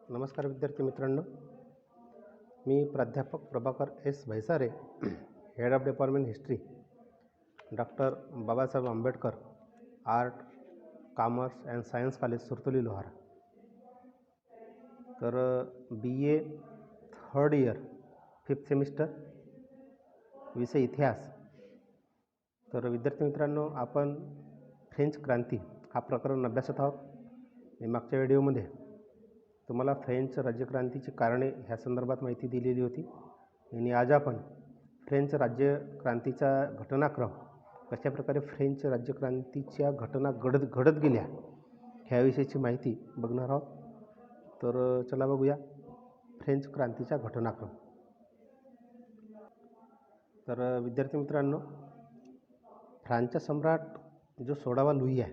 नमस्कार विद्यार्थी मित्रांनो, मी प्राध्यापक Prabhakar S Bhaisare, head of department history, doctor Babasaheb Ambedkar art, commerce and science college Surtoli Lohara. तर BA third year 5th semester, विषय इतिहास. तर विद्यार्थी मित्रांनो, आपण फ्रेंच क्रांती हा प्रकरण अभ्यासत आहोत. मी मागच्या व्हिडिओमध्ये तुम्हाला फ्रेंच राज्यक्रांतीची कारणे ह्या संदर्भात माहिती दिलेली होती आणि आज आपण फ्रेंच राज्यक्रांतीचा घटनाक्रम, कशा प्रकारे फ्रेंच राज्यक्रांतीच्या घटना घडत गेल्या ह्याविषयीची माहिती बघणार आहोत. तर चला बघूया फ्रेंच क्रांतीचा घटनाक्रम. तर विद्यार्थी मित्रांनो, फ्रान्सचा सम्राट जो 16वा लुई आहे,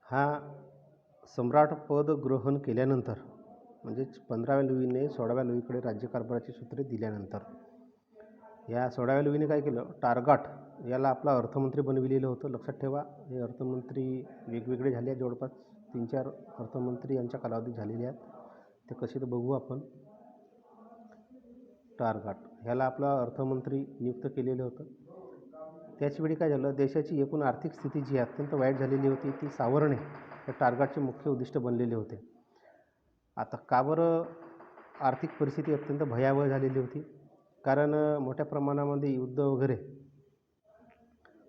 हा सम्राट पद ग्रहण केल्यानंतर, म्हणजेच 15व्या लुईने 16व्या लुईकडे राज्यकारभाराची सूत्रे दिल्यानंतर, या 16व्या लुईने काय केलं, टारगॉट याला आपला अर्थमंत्री बनविलेलं होतं. लक्षात ठेवा, हे अर्थमंत्री वेगवेगळे झाले आहेत, जवळपास 3-4 अर्थमंत्री यांच्या कालावधीत झालेले आहेत. ते कसे तर बघू आपण. टारगॉट ह्याला आपला अर्थमंत्री नियुक्त केलेलं होतं. त्याचवेळी काय झालं, देशाची एकूण आर्थिक स्थिती जी अत्यंत वाईट झालेली होती ती सावरणे हे टारगॉटचे मुख्य उद्दिष्ट बनलेले होते. आता का बरं आर्थिक परिस्थिती अत्यंत भयावह झालेली होती? कारण मोठ्या प्रमाणामध्ये युद्ध वगैरे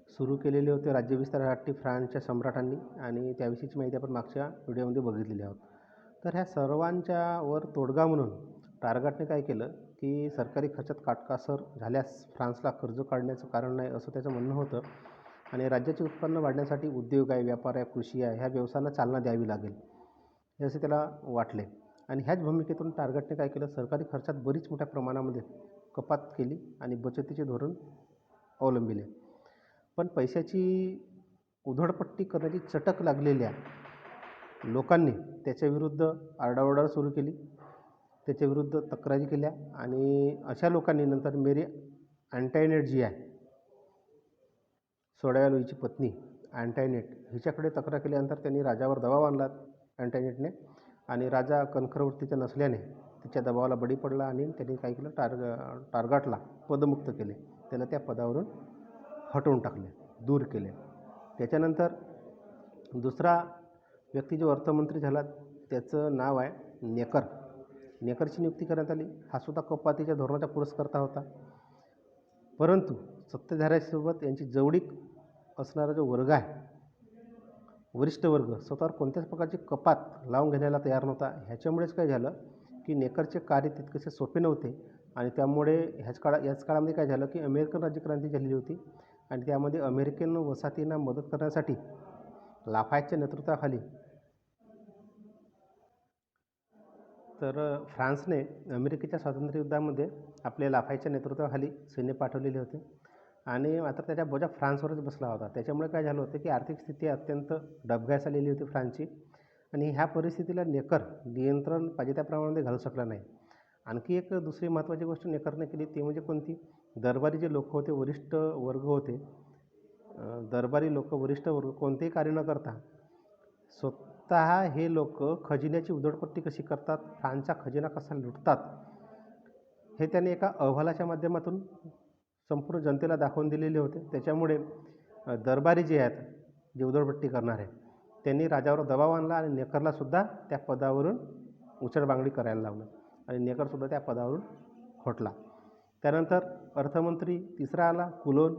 सुरू केलेले होते राज्यविस्तारासाठी फ्रान्सच्या सम्राटांनी, आणि त्याविषयीची माहिती आपण मागच्या व्हिडिओमध्ये बघितलेली आहोत. तर ह्या सर्वांच्या वर तोडगा म्हणून टारगॉटने काय केलं की सरकारी खर्चात काटकसर झाल्यास फ्रान्सला कर्ज काढण्याचं कारण नाही, असं त्याचं म्हणणं होतं. आणि राज्याचे उत्पन्न वाढण्यासाठी उद्योग आहे, व्यापार आहे, कृषी आहे, ह्या व्यवसायांना चालना द्यावी लागेल, हे असे त्याला वाटले. आणि ह्याच भूमिकेतून टारगॉटने काय केलं, सरकारी खर्चात बरीच मोठ्या प्रमाणामध्ये कपात केली आणि बचतीचे धोरण अवलंबिले. पण पैशाची उधळपट्टी करण्याची चटक लागलेल्या लोकांनी त्याच्याविरुद्ध आरडाओरडा सुरू केली, त्याच्याविरुद्ध तक्रारी केल्या. आणि अशा लोकांनी नंतर मेरी अँटायनेट जी आहे, 16व्या लुईची पत्नी अँटायनेट, हिच्याकडे तक्रार केल्यानंतर त्यांनी राजावर दबाव आणला अँटायनेटने, आणि राजा कणखरवृत्तीचा नसल्याने तिच्या दबावाला बळी पडला आणि त्यांनी काय केलं, टारगॉटला पदमुक्त केले, त्याला त्या पदावरून हटवून टाकले, दूर केले. त्याच्यानंतर दुसरा व्यक्ती जो अर्थमंत्री झाला त्याचं नाव आहे नेकर. नेकरची नियुक्ती करण्यात आली. हा सुद्धा कपातीच्या धोरणाचा पुरस्कर्ता होता. परंतु सत्ताधाऱ्यासोबत यांची जवळीक असणारा जो वर्ग आहे, वरिष्ठ वर्ग, स्वतःवर कोणत्याच प्रकारची कपात लावून घेण्याला तयार नव्हता. ह्याच्यामुळेच काय झालं की नेकरचे कार्य तितकेसे सोपे नव्हते, आणि त्यामुळे याच काळामध्ये काय झालं की अमेरिकन राज्यक्रांती झालेली होती, आणि त्यामध्ये अमेरिकन वसाहतींना मदत करण्यासाठी लाफायतच्या नेतृत्वाखाली तर फ्रान्सने अमेरिकेच्या स्वातंत्र्ययुद्धामध्ये आपल्या लाफायतच्या नेतृत्वाखाली सैन्य पाठवलेले होते, आणि मात्र त्याच्या बोजा फ्रान्सवरच बसला होता. त्याच्यामुळे काय झालं होतं की आर्थिक स्थिती अत्यंत डबघाईस आलेली होती फ्रान्सची, आणि ह्या परिस्थितीला नेकर नियंत्रण पाहिजे त्या प्रमाणामध्ये घालू शकला नाही. आणखी एक दुसरी महत्त्वाची गोष्ट नेकरने केली, ती म्हणजे कोणती, दरबारी जे लोक होते, वरिष्ठ वर्ग होते, दरबारी लोक, वरिष्ठ वर्ग कोणतेही कार्य न करता स्वतः हे लोक खजिन्याची उधळपट्टी कशी करतात, फ्रान्सचा खजिना कसा लुटतात, हे त्यांनी एका अहवालाच्या माध्यमातून संपूर्ण जनतेला दाखवून दिलेले होते. त्याच्यामुळे दरबारी जे आहेत, जे उधळपट्टी करणारे, त्यांनी राजावर दबाव आणला आणि नेकरलासुद्धा त्या पदावरून उचलबांगडी करायला लावलं, आणि नेकरसुद्धा त्या पदावरून हटला. त्यानंतर अर्थमंत्री तिसरा आला, कुलोन.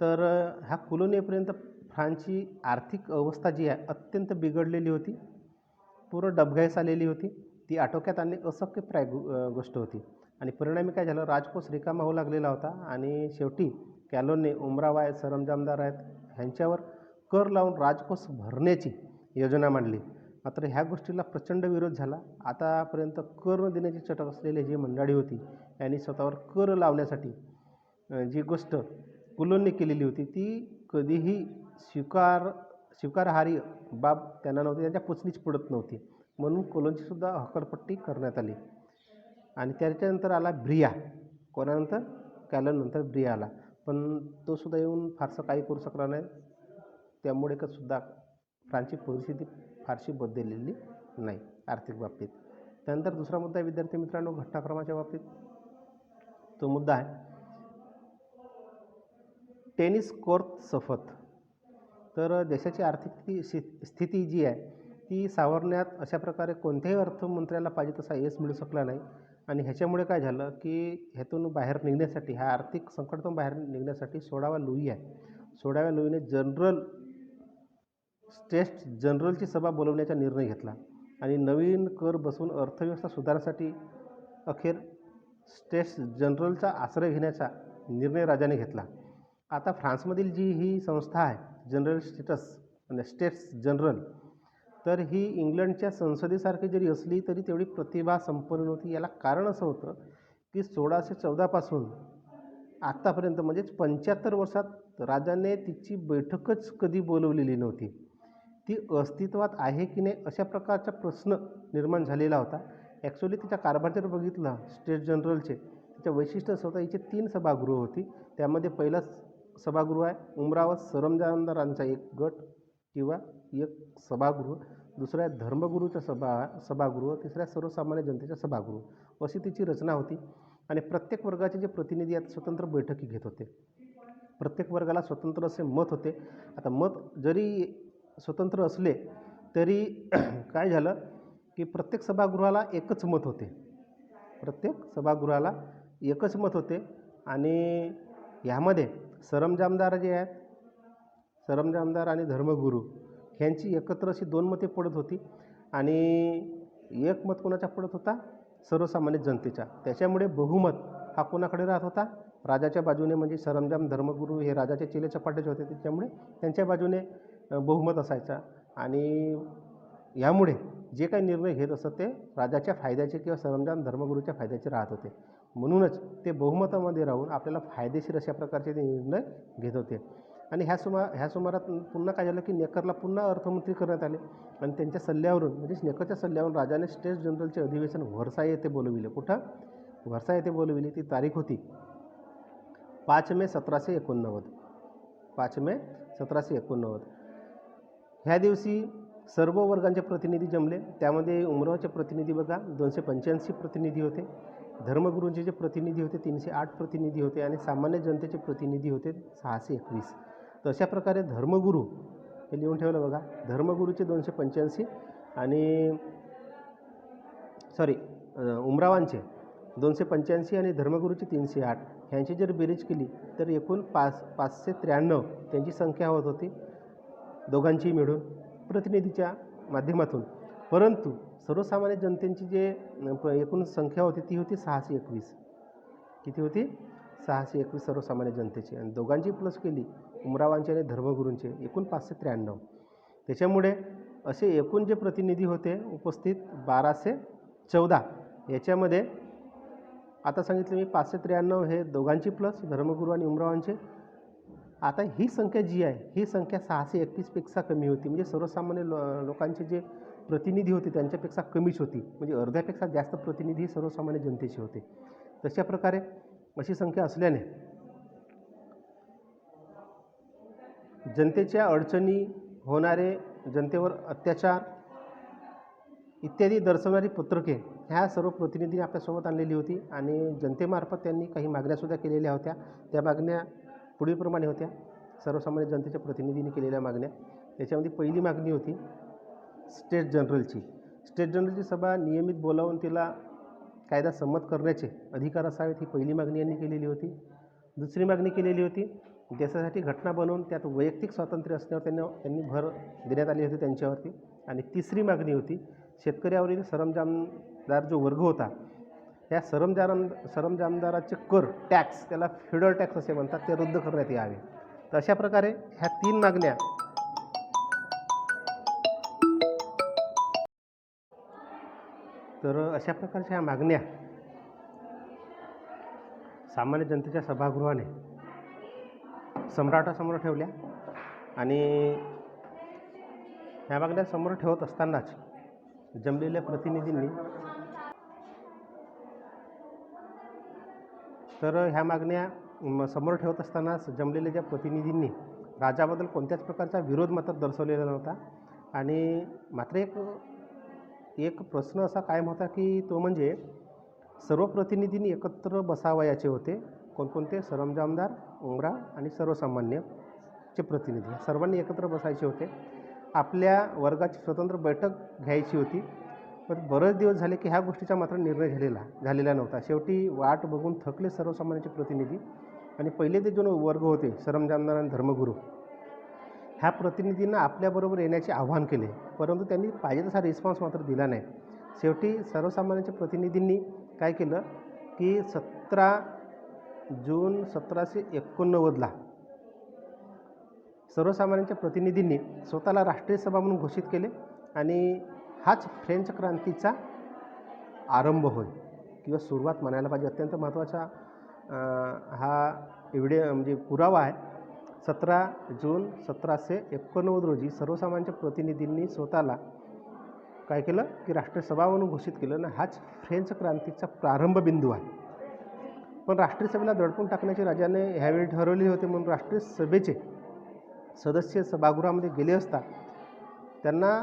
तर हा कुलोन येईपर्यंत फ्रान्सची आर्थिक अवस्था जी आहे अत्यंत बिघडलेली होती, पूर्ण डबघाईस आलेली होती. ती आटोक्यात आणणे अशक्यप्राय गोष्ट होती, आणि परिणामी काय झालं, राजकोष रिकामा होऊ लागलेला होता, आणि शेवटी कॅलोनने उमराव आहेत, सरंजामदार आहेत, ह्यांच्यावर कर लावून राजकोष भरण्याची योजना मांडली. मात्र ह्या गोष्टीला प्रचंड विरोध झाला. आतापर्यंत कर न देण्याची चटक असलेली जी मंडळी होती, यांनी स्वतःवर कर लावण्यासाठी जी गोष्ट कुलोनने केलेली होती ती कधीही स्वीकारार्ह बाब त्यांना नव्हती, त्यांच्या पुचणीच पडत नव्हती. म्हणून कुलोनचीसुद्धा हकालपट्टी करण्यात आली. आणि त्याच्यानंतर आला ब्रिया. कोणानंतर? कॅलोननंतर ब्रिया आला, पण तो सुद्धा येऊन फारसं काही करू शकला नाही. त्यामुळे सुद्धा फ्रान्सची परिस्थिती फारशी बदललेली नाही आर्थिक बाबतीत. त्यानंतर दुसरा मुद्दा आहे विद्यार्थी मित्रांनो घटनाक्रमाच्या बाबतीत. तो मुद्दा आहे टेनिस कोर्ट शपथ. तर देशाची आर्थिक स्थिती जी आहे ती सावरण्यात अशा प्रकारे कोणत्याही अर्थमंत्र्याला पाहिजे तसा यश मिळू शकला नाही. आणि ह्याच्यामुळे काय झालं की ह्यातून बाहेर निघण्यासाठी, ह्या आर्थिक संकटातून बाहेर निघण्यासाठी 16वा लुई आहे, 16व्या लुईने स्टेट्स जनरलची सभा बोलवण्याचा निर्णय घेतला आणि नवीन कर बसवून अर्थव्यवस्था सुधारण्यासाठी अखेर स्टेट्स जनरलचा आश्रय घेण्याचा निर्णय राजाने घेतला. आता फ्रान्समधील जी ही संस्था आहे जनरल स्टेट्स जनरल, तर ही इंग्लंडच्या संसदेसारखी जरी असली तरी तेवढी प्रतिभा संपन्न नव्हती. याला कारण असं होतं की 1614 पासून आत्तापर्यंत म्हणजेच 75 वर्षात राजाने तिची बैठकच कधी बोलवलेली नव्हती. ती अस्तित्वात आहे की नाही अशा प्रकारचा प्रश्न निर्माण झालेला होता. ॲक्च्युली तिच्या कारभार जर बघितला स्टेट जनरलचे, तिचं वैशिष्ट्य असं होतं हिचे 3 सभागृह होती. त्यामध्ये पहिलं सभागृह आहे उमरा व सरंजामदारांचा एक गट किंवा एक सभागृह, दुसरा आहे धर्मगुरूचा सभागृह, तिसरा सर्वसामान्य जनतेचा सभागृह, अशी तिची रचना होती. आणि प्रत्येक वर्गाचे जे प्रतिनिधी आहेत स्वतंत्र बैठकी घेत होते. प्रत्येक वर्गाला स्वतंत्र असे मत होते. आता मत जरी स्वतंत्र असले तरी काय झालं की प्रत्येक सभागृहाला एकच मत होते. प्रत्येक सभागृहाला एकच मत होते. आणि ह्यामध्ये सरंजामदार जे आहेत, सरंजामदार आणि धर्मगुरू ह्यांची एकत्र अशी 2 मते पडत होती. आणि एक मत कोणाचा पडत होता? सर्वसामान्य जनतेचा. त्याच्यामुळे बहुमत हा कोणाकडे राहत होता? राजाच्या बाजूने. म्हणजे सरंजाम धर्मगुरू हे राजाचे चेले चपाटेचे होते, त्याच्यामुळे त्यांच्या बाजूने बहुमत असायचा. आणि यामुळे जे काही निर्णय घेत असत ते राजाच्या फायद्याचे किंवा सरंजाम धर्मगुरूच्या फायद्याचे राहत होते. म्हणूनच ते बहुमतामध्ये राहून आपल्याला फायदेशीर अशा प्रकारचे ते निर्णय घेत होते. आणि ह्या सुमारात पुन्हा काय झालं की नेकरला पुन्हा अर्थमंत्री करण्यात आले. आणि त्यांच्या सल्ल्यावरून म्हणजेच नेकरच्या सल्ल्यावरून राजाने स्टेट्स जनरलचे अधिवेशन व्हर्साय येथे बोलविले. कुठं? व्हर्साय येथे बोलविले. ती तारीख होती 5 मे 1789. 5 मे 1789. ह्या दिवशी सर्व वर्गांचे प्रतिनिधी जमले. त्यामध्ये उमरावचे प्रतिनिधी बघा 285 प्रतिनिधी होते, धर्मगुरूंचे जे प्रतिनिधी होते 308 प्रतिनिधी होते, आणि सामान्य जनतेचे प्रतिनिधी होते 621. तर अशा प्रकारे धर्मगुरू हे लिहून ठेवलं बघा. धर्मगुरूचे 285 आणि उमरावांचे 285 आणि धर्मगुरूची 308 ह्यांची जर बेरीज केली तर एकूण 593 त्यांची संख्या होत होती दोघांची मिळून प्रतिनिधीच्या माध्यमातून. परंतु सर्वसामान्य जनतेची जे एकूण संख्या होती ती होती 621. किती होती? 621 सर्वसामान्य जनतेची. आणि दोघांची प्लस केली उमरावांचे आणि धर्मगुरूंचे एकूण 593. त्याच्यामुळे असे एकूण जे प्रतिनिधी होते उपस्थित 1214. याच्यामध्ये आता सांगितलं मी 593 हे दोघांची प्लस धर्मगुरू आणि उमरावांचे. आता ही संख्या जी आहे ही संख्या 621पेक्षा कमी होती. म्हणजे सर्वसामान्य लोकांचे जे प्रतिनिधी होते त्यांच्यापेक्षा कमीच होती. म्हणजे अर्ध्यापेक्षा जास्त प्रतिनिधी सर्वसामान्य जनतेचे होते. तशा प्रकारे अशी संख्या असल्याने जनतेच्या अडचणी, होणारे जनतेवर अत्याचार इत्यादी दर्शवणारी पत्रके ह्या सर्व प्रतिनिधींनी आपल्यासोबत आणलेली होती. आणि जनतेमार्फत त्यांनी काही मागण्यासुद्धा केलेल्या होत्या. त्या मागण्या पुढीलप्रमाणे होत्या. सर्वसामान्य जनतेच्या प्रतिनिधींनी केलेल्या मागण्या. त्याच्यामध्ये पहिली मागणी होती स्टेट जनरलची. स्टेट जनरलची सभा नियमित बोलावून तिला कायदा संमत करण्याचे अधिकार असावेत, ही पहिली मागणी यांनी केलेली होती. दुसरी मागणी केलेली होती देशासाठी घटना बनवून त्यात वैयक्तिक स्वातंत्र्य असण्यावर त्यांनी भर देण्यात आली होती त्यांच्यावरती. आणि तिसरी मागणी होती शेतकऱ्यावरील सरंजामदार जो वर्ग होता त्या सरंजामदाराचे कर टॅक्स, त्याला फ्युडल टॅक्स असे म्हणतात, ते रद्द करण्यात यावे. तर अशा प्रकारे ह्या 3 मागण्या अशा प्रकारच्या ह्या मागण्या सामान्य जनतेच्या सभागृहाने सम्राटासमोर ठेवल्या. आणि ह्या मागण्या समोर ठेवत असतानाच जमलेल्या प्रतिनिधींनी ह्या मागण्या समोर ठेवत असतानाच जमलेल्या ज्या प्रतिनिधींनी राजाबद्दल कोणत्याच प्रकारचा विरोध मात्र दर्शवलेला नव्हता. आणि मात्र एक प्रश्न असा कायम होता की तो म्हणजे सर्व प्रतिनिधींनी एकत्र बसावयाचे होते. कोणकोणते? सरंजामदार, उमराव आणि सर्वसामान्यचे प्रतिनिधी सर्वांनी एकत्र बसायचे होते. आपल्या वर्गाची स्वतंत्र बैठक घ्यायची होती. पण बरेच दिवस झाले की ह्या गोष्टीचा मात्र निर्णय झालेला नव्हता. शेवटी वाट बघून थकले सर्वसामान्यांचे प्रतिनिधी आणि पहिले ते जो वर्ग होते सरंजामदार आणि धर्मगुरू, ह्या प्रतिनिधींना आपल्याबरोबर येण्याचे आवाहन केले, परंतु त्यांनी पाहिजे तसा रिस्पॉन्स मात्र दिला नाही. शेवटी सर्वसामान्यांच्या प्रतिनिधींनी काय केलं की 17 जून 1789ला सर्वसामान्यांच्या प्रतिनिधींनी स्वतःला राष्ट्रीय सभा म्हणून घोषित केले आणि हाच फ्रेंच क्रांतीचा आरंभ होय किंवा सुरुवात म्हणायला पाहिजे. अत्यंत महत्त्वाचा हा म्हणजे पुरावा आहे. 17 जून 1789 रोजी सर्वसामान्यांच्या प्रतिनिधींनी स्वतःला काय केलं की राष्ट्रीय सभा म्हणून घोषित केलं आणि हाच फ्रेंच क्रांतीचा प्रारंभ बिंदू आहे. पण राष्ट्रीय सभेला दडपून टाकण्याचे राजाने ह्यावेळी ठरवले होते, म्हणून राष्ट्रीय सभेचे सदस्य सभागृहामध्ये गेले असता त्यांना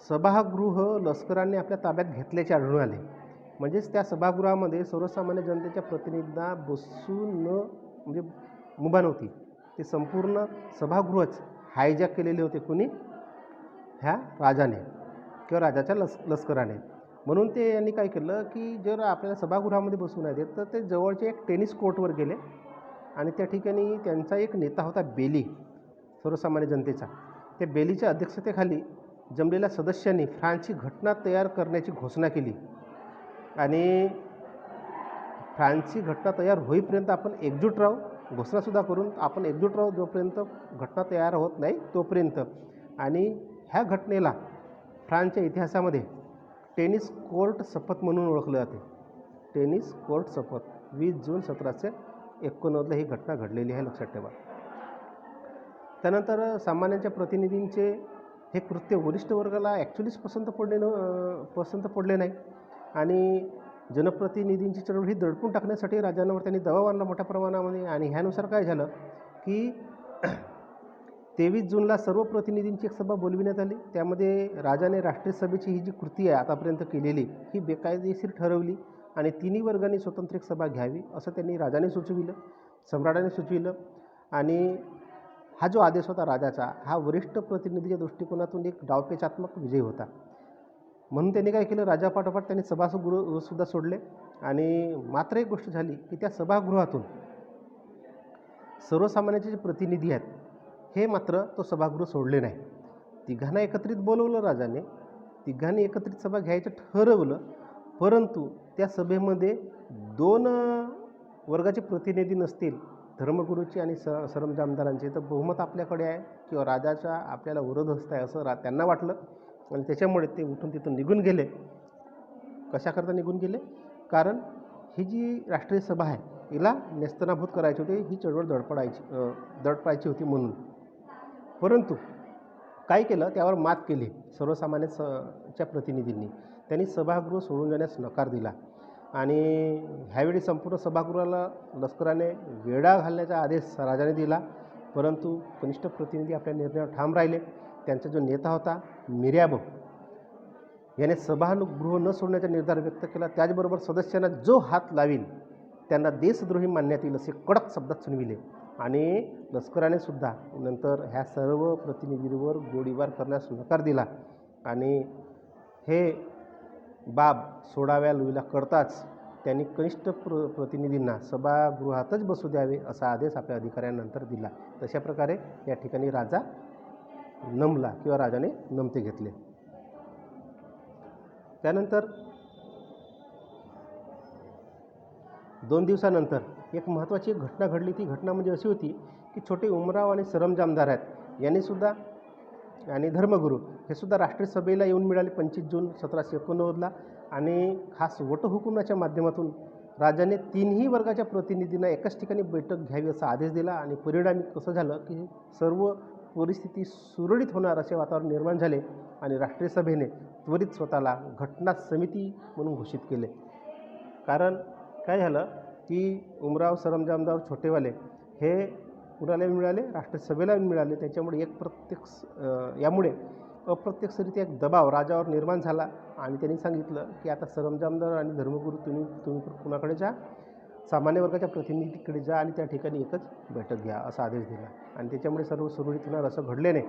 सभागृह लष्कराने आपल्या ताब्यात घेतल्याचे आढळून आले. म्हणजेच त्या सभागृहामध्ये सर्वसामान्य जनतेच्या प्रतिनिधींना बसून म्हणजे मुभा नव्हती. ते संपूर्ण सभागृहच हायजॅक केलेले होते. कुणी? ह्या राजाने किंवा राजाच्या लष्कराने. म्हणून ते यांनी काय केलं की जर आपल्याला सभागृहामध्ये बसू नाही देत तर ते जवळचे एक टेनिस कोर्टवर गेले आणि त्या ठिकाणी त्यांचा एक नेता होता बेली, सर्वसामान्य जनतेचा. त्या बेलीच्या अध्यक्षतेखाली जमलेल्या सदस्यांनी फ्रान्सची घटना तयार करण्याची घोषणा केली आणि फ्रान्सची घटना तयार होईपर्यंत आपण एकजूट राहू, घोषणासुद्धा करून आपण एकजूट राहू जोपर्यंत घटना तयार होत नाही तोपर्यंत. आणि ह्या घटनेला फ्रान्सच्या इतिहासामध्ये टेनिस कोर्ट शपथ म्हणून ओळखले जाते. टेनिस कोर्ट शपथ 20 जून 1789ला ही घटना घडलेली आहे, लक्षात ठेवा. त्यानंतर सामान्यांच्या प्रतिनिधींचे हे कृत्य वरिष्ठ वर्गाला ॲक्च्युलीच पसंत पडले नाही आणि जनप्रतिनिधींची चळवळ ही दडपून टाकण्यासाठी राजांवर त्यांनी दबाव आणला मोठ्या प्रमाणामध्ये. आणि ह्यानुसार काय झालं की 23 जूनला सर्व प्रतिनिधींची एक सभा बोलविण्यात आली. त्यामध्ये राजाने राष्ट्रीय सभेची ही जी कृती आहे आतापर्यंत केलेली ही बेकायदेशीर ठरवली आणि तिन्ही वर्गांनी स्वतंत्र एक सभा घ्यावी असं त्यांनी राजाने सुचविलं, सम्राटाने सुचविलं. आणि हा जो आदेश होता राजाचा, हा वरिष्ठ प्रतिनिधीच्या दृष्टिकोनातून एक डावपेचात्मक विजय होता. म्हणून त्यांनी काय केलं, राजापाठोपाठ त्यांनी सभागृहसुद्धा सोडले. आणि मात्र एक गोष्ट झाली की त्या सभागृहातून सर्वसामान्यांचे जे प्रतिनिधी आहेत हे मात्र तो सभागृह सोडले नाही. तिघांना एकत्रित बोलवलं राजाने, तिघांनी एकत्रित सभा घ्यायचं ठरवलं, परंतु त्या सभेमध्ये 2 वर्गाचे प्रतिनिधी नसतील, धर्मगुरूचे आणि सरंजामदारांचे, तर बहुमत आपल्याकडे आहे किंवा राजाचा आपल्याला विरोध असत आहे असं त्यांना वाटलं आणि त्याच्यामुळे ते उठून तिथून निघून गेले. कशाकरता निघून गेले? कारण ही जी राष्ट्रीय सभा आहे हिला नेस्तनाभूत करायची होती, ही चळवळ दडपायची होती म्हणून. परंतु काय केलं, त्यावर मात केली सर्वसामान्यांच्या प्रतिनिधींनी. त्यांनी सभागृह सोडून जाण्यास नकार दिला आणि ह्यावेळी संपूर्ण सभागृहाला लष्कराने वेढा घालण्याचा आदेश राजाने दिला. परंतु कनिष्ठ प्रतिनिधी आपल्या निर्णयावर ठाम राहिले. त्यांचा जो नेता होता मिर्याबो याने सभागृह न सोडण्याचा निर्धार व्यक्त केला. त्याचबरोबर सदस्यांना जो हात लावील त्यांना देशद्रोही मानण्यात येईल असे कडक शब्दात सुनाविले. आणि लष्कराने सुद्धा नंतर ह्या सर्व प्रतिनिधींवर गोळीबार करण्यास नकार दिला आणि हे बाब सोडाव्या लुईला करताच त्यांनी कनिष्ठ प्रतिनिधींना सभागृहातच बसू द्यावे असा आदेश आपल्या अधिकाऱ्यांनंतर दिला. तशा प्रकारे या ठिकाणी राजा नमला किंवा राजाने नमते घेतले. त्यानंतर 2 दिवसानंतर एक महत्त्वाची घटना घडली. ती घटना म्हणजे अशी होती की छोटे उमराव आणि सरंजामदार आहेत यांनीसुद्धा आणि धर्मगुरू हे सुद्धा राष्ट्रीय सभेला येऊन मिळाले 25 जून 1789ला. आणि खास वटहुकुमाच्या माध्यमातून राजाने 3ही वर्गाच्या प्रतिनिधींना एकाच ठिकाणी बैठक घ्यावी असा आदेश दिला. आणि परिणामी कसं झालं की सर्व परिस्थिती सुरळीत होणार असे वातावरण निर्माण झाले आणि राष्ट्रीय सभेने त्वरित स्वतःला घटना समिती म्हणून घोषित केले. कारण काय झालं की उमराव, सरंजामदार, छोटेवाले हे कुणाला मिळाले, राष्ट्रसभेला मिळाले. त्याच्यामुळे यामुळे अप्रत्यक्षरित्या एक दबाव राजावर निर्माण झाला आणि त्यांनी सांगितलं की आता सरंजामदार आणि धर्मगुरू तुम्ही कुणाकडे जा, सामान्य वर्गाच्या प्रतिनिधीकडे जा आणि त्या ठिकाणी एकच बैठक घ्या असा आदेश दिला. आणि त्याच्यामुळे सर्व सुरळीत होणार असं घडल्याने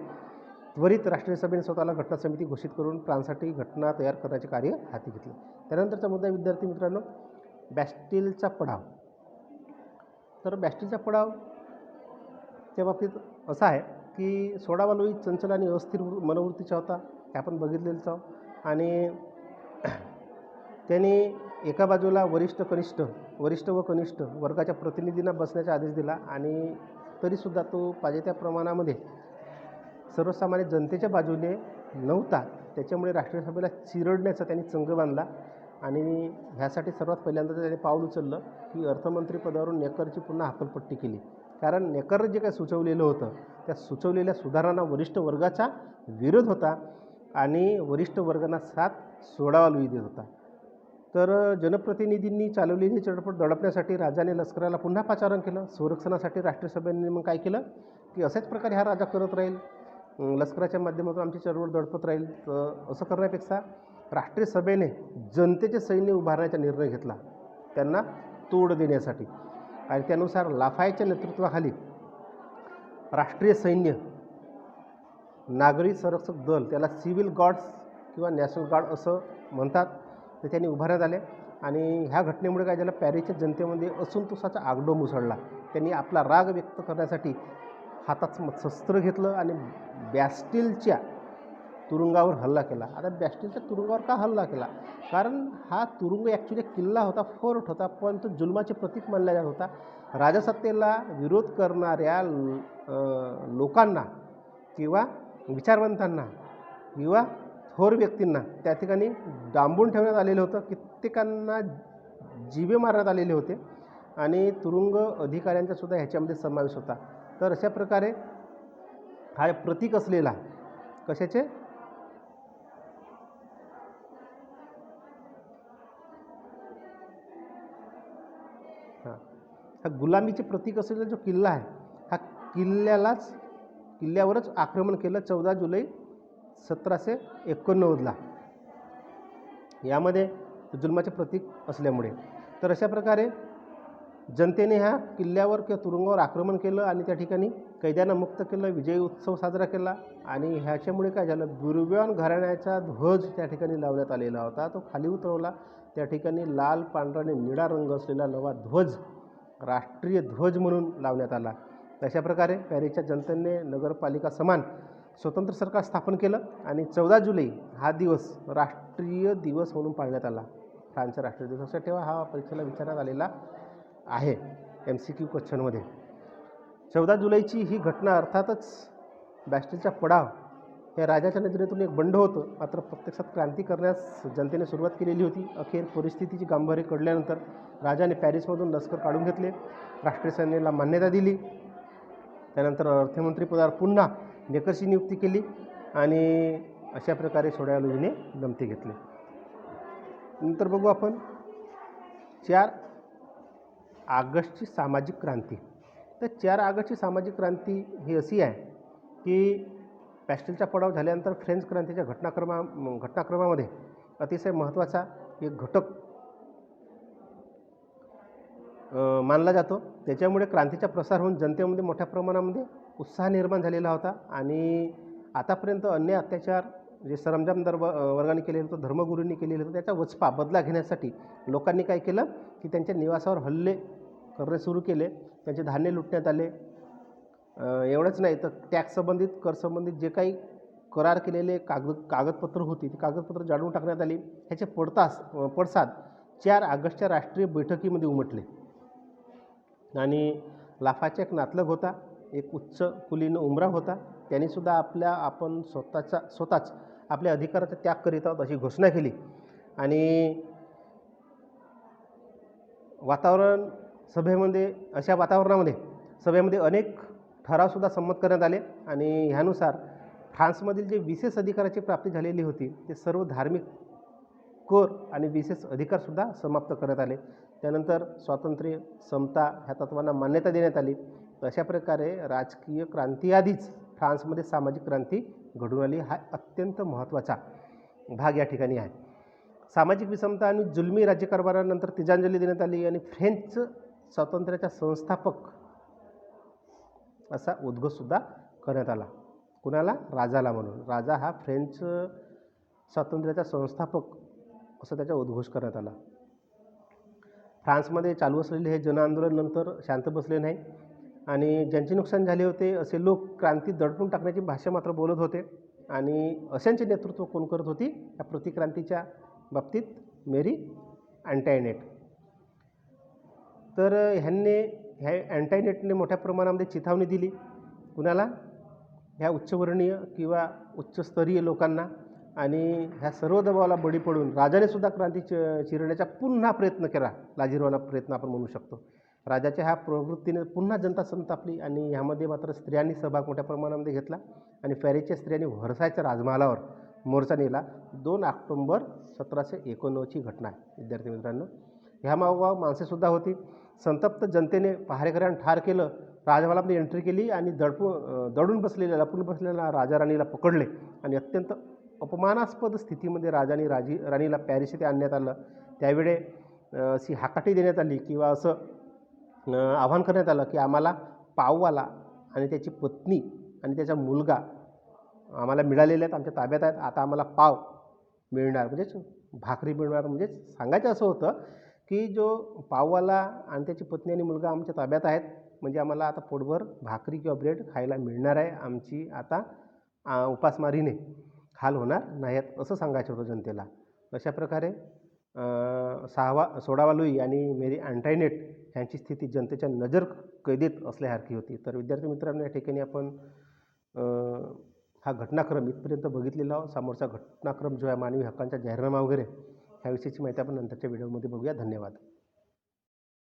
त्वरित राष्ट्रीय सभेने स्वतःला घटना समिती घोषित करून फ्रान्ससाठी घटना तयार करण्याचे कार्य हाती घेतले. त्यानंतरचा मुद्दा विद्यार्थी मित्रांनो, बॅस्टिलचा पडाव. तर बॅस्टिलचा पडावच्या बाबतीत असा आहे की 16 लुई चंचल आणि अस्थिर मनोवृत्तीचा होता, हे आपण बघितलेलंच आहोत. आणि त्यांनी एका बाजूला वरिष्ठ व कनिष्ठ वर्गाच्या प्रतिनिधींना बसण्याचा आदेश दिला आणि तरीसुद्धा तो पाहिजे त्या प्रमाणामध्ये सर्वसामान्य जनतेच्या बाजूने नव्हता. त्याच्यामुळे राष्ट्रीय सभेला चिरडण्याचा त्यांनी चंग बांधला आणि ह्यासाठी सर्वात पहिल्यांदा त्याने पाऊल उचललं की अर्थमंत्रीपदावरून नेकरची पुन्हा हकलपट्टी केली. कारण नेकर जे काय सुचवलेलं होतं त्या सुचवलेल्या सुधारणा वरिष्ठ वर्गाचा विरोध होता आणि वरिष्ठ वर्गांना साथ 16 लुई देत होता. तर जनप्रतिनिधींनी चालवलेली चळवळ दडपण्यासाठी राजाने लष्कराला पुन्हा पाचारण केलं. संरक्षणासाठी राष्ट्रीय सभेने मग काय केलं की अशाच प्रकारे हा राजा करत राहील, लष्कराच्या माध्यमातून आमची चळवळ दडपत राहील. तर असं करण्यापेक्षा राष्ट्रीय सभेने जनतेचे सैन्य उभारण्याचा निर्णय घेतला त्यांना तोड देण्यासाठी. आणि त्यानुसार लाफायच्या नेतृत्वाखाली राष्ट्रीय सैन्य, नागरी संरक्षक दल, त्याला सिव्हिल गार्ड्स किंवा नॅशनल गार्ड असं म्हणतात, ते त्यांनी उभारण्यात आले. आणि ह्या घटनेमुळे काय झालं, पॅरिसच्या जनतेमध्ये असंतोषाचा आगडोम उसळला. त्यांनी आपला राग व्यक्त करण्यासाठी हातात शस्त्र घेतलं आणि बॅस्टिलच्या तुरुंगावर हल्ला केला. आता बॅस्टिलच्या तुरुंगावर का हल्ला केला? कारण हा तुरुंग ॲक्च्युली किल्ला होता, फोर्ट होता, पण तो जुलमाचे प्रतीक मानला जात होता. राजसत्तेला विरोध करणाऱ्या लोकांना किंवा विचारवंतांना किंवा थोर व्यक्तींना त्या ठिकाणी डांबून ठेवण्यात आलेलं होतं. कित्येकांना जीवे मारण्यात आलेले होते आणि तुरुंग अधिकाऱ्यांचा सुद्धा ह्याच्यामध्ये समावेश होता. तर अशा प्रकारे हा प्रतीक असलेला कशाचे हा गुलामीचे प्रतीक असलेला जो किल्ला आहे, हा किल्ल्यावरच आक्रमण केलं 14 जुलै 1789ला. यामध्ये जुलमाचे प्रतीक असल्यामुळे. तर अशा प्रकारे जनतेने ह्या किल्ल्यावर किंवा तुरुंगावर आक्रमण केलं आणि त्या ठिकाणी कैद्यांना मुक्त केलं, विजयी उत्सव साजरा केला. आणि ह्याच्यामुळे काय झालं, बुर्बॉन घराण्याचा ध्वज त्या ठिकाणी लावण्यात आलेला होता, तो खाली उतरवला. त्या ठिकाणी लाल, पांढरा आणि निळा रंग असलेला नवा ध्वज राष्ट्रीय ध्वज म्हणून लावण्यात आला. अशा प्रकारे पॅरिसच्या जनतेने नगरपालिका समान स्वतंत्र सरकार स्थापन केलं आणि 14 जुलै हा दिवस राष्ट्रीय दिवस म्हणून पाळण्यात आला. फ्रान्सचा राष्ट्रीय दिवस असा ठेवा, हा परीक्षेला विचारण्यात आलेला आहे MCQ क्वेश्चनमध्ये. 14 जुलैची ही घटना अर्थातच बॅस्टिलचा पडाव हे राजाच्या नजरेतून एक बंड होतं, मात्र प्रत्यक्षात क्रांती करण्यास जनतेने सुरुवात केलेली होती. अखेर परिस्थितीची गांभीर्य कळल्यानंतर राजाने पॅरिसमधून लष्कर काढून घेतले, राष्ट्रीय सैन्याला मान्यता दिली. त्यानंतर अर्थमंत्रीपदावर पुन्हा नेकरची नियुक्ती केली आणि अशा प्रकारे 16 लुईने गमती घेतले. नंतर बघू आपण 4 ऑगस्टची सामाजिक क्रांती. तर 4 ऑगस्टची सामाजिक क्रांती ही अशी आहे की बॅस्टिलचा पडाव झाल्यानंतर फ्रेंच क्रांतीच्या घटनाक्रमामध्ये अतिशय महत्त्वाचा एक घटक मानला जातो. त्याच्यामुळे क्रांतीचा प्रसार होऊन जनतेमध्ये मोठ्या प्रमाणामध्ये उत्साह निर्माण झालेला होता आणि आतापर्यंत अन्य अत्याचार जे सरंजामदार वर्गाने केलेलं होतं, धर्मगुरूंनी केलेलं होतं, त्याचा बदला घेण्यासाठी लोकांनी काय केलं की त्यांच्या निवासावर हल्ले करणे सुरू केले, त्यांचे धान्य लुटण्यात आले. एवढंच नाही तर टॅक्स संबंधित, कर संबंधित जे काही करार केलेले कागदपत्र होती ती कागदपत्र जाळून टाकण्यात आली. ह्याचे पडसाद 4 ऑगस्टच्या राष्ट्रीय बैठकीमध्ये उमटले. आणि लाफाचा एक नातलग होता, एक उच्च कुलीन उमरा होता, त्यांनीसुद्धा आपण स्वतःच आपल्या अधिकाराचा त्याग करीत आहोत अशी घोषणा केली. आणि अशा वातावरणामध्ये सभेमध्ये अनेक ठरावसुद्धा संमत करण्यात आले आणि ह्यानुसार फ्रान्समधील जे विशेष अधिकाराची प्राप्ती झालेली होती ते सर्व धार्मिक कर आणि विशेष अधिकारसुद्धा समाप्त करण्यात आले. त्यानंतर स्वातंत्र्य, समता ह्या तत्त्वांना मान्यता देण्यात आली. अशा प्रकारे राजकीय क्रांतीआधीच फ्रान्समध्ये सामाजिक क्रांती घडून आली. हा अत्यंत महत्त्वाचा भाग या ठिकाणी आहे. सामाजिक विषमता आणि जुलमी राज्यकारभारानंतर तिलांजली देण्यात आली आणि फ्रेंच स्वातंत्र्याचा संस्थापक असा उद्घोषसुद्धा करण्यात आला. कुणाला? राजाला म्हणून. राजा हा फ्रेंच स्वातंत्र्याचा संस्थापक असं त्याचा उद्घोष करण्यात आला. फ्रान्समध्ये चालू असलेले हे जनआंदोलन नंतर शांत बसले नाही आणि ज्यांचे नुकसान झाले होते असे लोक क्रांती दडपून टाकण्याची भाषा मात्र बोलत होते. आणि अशांचे नेतृत्व कोण करत होती या प्रतिक्रांतीच्या बाबतीत? मेरी अँटायनेट. तर ह्या अँटायनेटने मोठ्या प्रमाणामध्ये चिथावणी दिली. कुणाला? ह्या उच्चवर्णीय किंवा उच्चस्तरीय लोकांना. आणि ह्या सर्व दबावाला बळी पडून राजाने सुद्धा क्रांती चिरण्याचा पुन्हा प्रयत्न केला. लाजिरवाणा प्रयत्न आपण म्हणू शकतो. राजाच्या ह्या प्रवृत्तीने पुन्हा जनता संतापली आणि ह्यामध्ये मात्र स्त्रियांनी सहभाग मोठ्या प्रमाणामध्ये घेतला आणि पॅरिसच्या स्त्रियांनी व्हर्सायच्या राजमहालावर मोर्चा नेला. 2 ऑक्टोबर 1789ची घटना आहे विद्यार्थी मित्रांनो. ह्या मागोमाग माणसेसुद्धा होती. संतप्त जनतेने पहारेकऱ्यांना ठार केलं, राजमहालामध्ये एंट्री केली आणि लपून बसलेल्या राजा राणीला पकडले आणि अत्यंत अपमानास्पद स्थितीमध्ये राणीला पॅरिस येथे आणण्यात आलं. त्यावेळी अशी हाकाटी देण्यात आली किंवा असं आवाहन करण्यात आलं की आम्हाला पाववाला आणि त्याची पत्नी आणि त्याचा मुलगा आम्हाला मिळालेले आहेत, आमच्या ताब्यात आहेत. आता आम्हाला पाव मिळणार, म्हणजेच भाकरी मिळणार. म्हणजेच सांगायचं असं होतं की जो पाववाला आणि त्याची पत्नी आणि मुलगा आमच्या ताब्यात आहेत, म्हणजे आम्हाला आता पोटभर भाकरी किंवा ब्रेड खायला मिळणार आहे. आमची आता उपासमारीने हाल होणार नाहीत असं सांगायचं होतं जनतेला. अशा प्रकारे 16वा लुई आणि मेरी अँटायनेट ह्यांची स्थिती जनतेच्या नजर कैदेत असल्यासारखी होती. तर विद्यार्थी मित्रांनो, या ठिकाणी आपण हा घटनाक्रम इथपर्यंत बघितलेला आहोत. समोरचा घटनाक्रम जो आहे मानवी हक्कांचा जाहीरनामा वगैरे ह्याविषयीची माहिती आपण नंतरच्या व्हिडिओमध्ये बघूया. धन्यवाद.